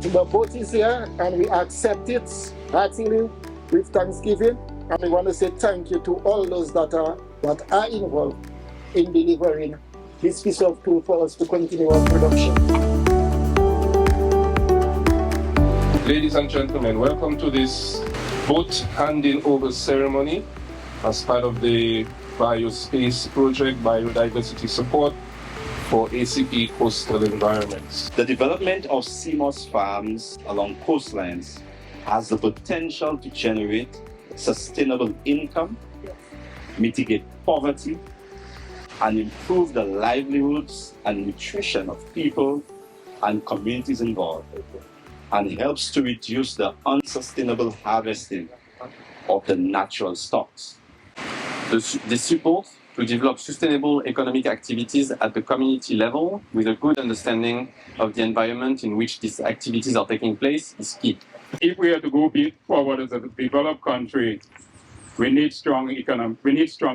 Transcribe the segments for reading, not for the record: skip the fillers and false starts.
The boat is here and we accept it heartily with thanksgiving, and we want to say thank you to all those that are involved in delivering this piece of tool for us to continue our production. Ladies and gentlemen, welcome to this boat handing over ceremony as part of the Biospace Project Biodiversity Support for ACP Coastal Environments. The development of Seamoss farms along coastlines has the potential to generate sustainable income, mitigate poverty, and improve the livelihoods and nutrition of people and communities involved, and helps to reduce the unsustainable harvesting of the natural stocks. The support to develop sustainable economic activities at the community level with a good understanding of the environment in which these activities are taking place is key. If we are to go forward as a developed country, we need strong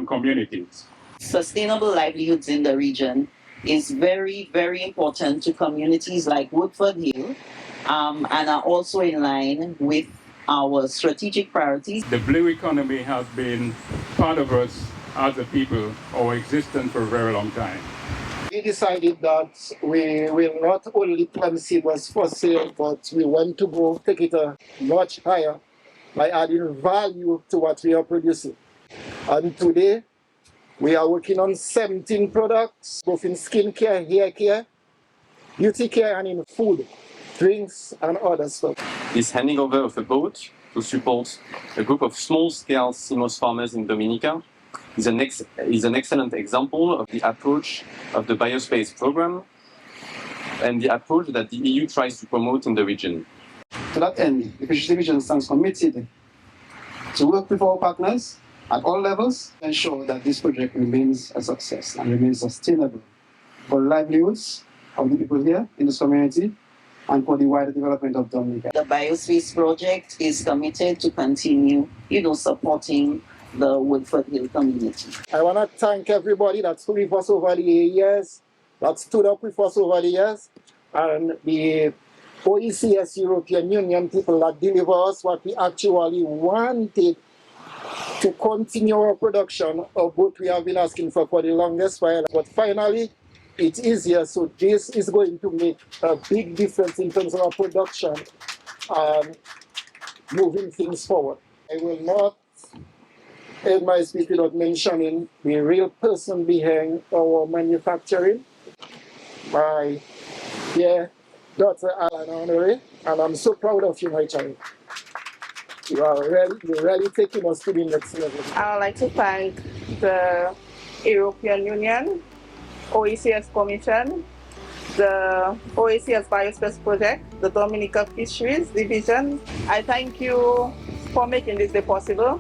communities. Sustainable livelihoods in the region is very, very important to communities like Woodford Hill, and are also in line with our strategic priorities. The blue economy has been part of us as a people, our existence for a very long time. We decided that we will not only plant Seamoss for sale, but we want to go take it a notch higher by adding value to what we are producing. And today, we are working on 17 products, both in skincare, hair care, beauty care, and in food, drinks, and other stuff. This handing over of a boat to support a group of small-scale Seamoss farmers in Dominica is an excellent example of the approach of the Biospace program and the approach that the EU tries to promote in the region. To that end, the Fisheries Division stands committed to work with our partners at all levels to ensure that this project remains a success and remains sustainable for livelihoods of the people here in this community and for the wider development of Dominica. The Biospace project is committed to continue, supporting the Woodford Hill community. I want to thank everybody that stood with us over the years, that stood up with us over the years, and the OECS European Union people that deliver us what we actually wanted to continue our production of what we have been asking for the longest while. But finally, it's easier, so this is going to make a big difference in terms of our production and moving things forward. I will not end my speech without mentioning the real person behind our manufacturing, my dear daughter Alan Honoré, and I'm so proud of you, my child. You're really taking us to the next level. I would like to thank the European Union, OECS Commission, the OECS Biospace Project, the Dominica Fisheries Division. I thank you for making this day possible.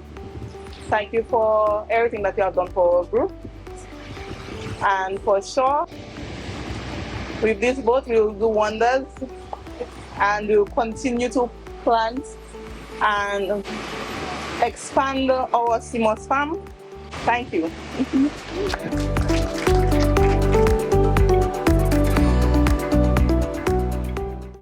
Thank you for everything that you have done for our group. And for sure, with this boat, we will do wonders and we will continue to plant and expand our Seamoss farm. Thank you.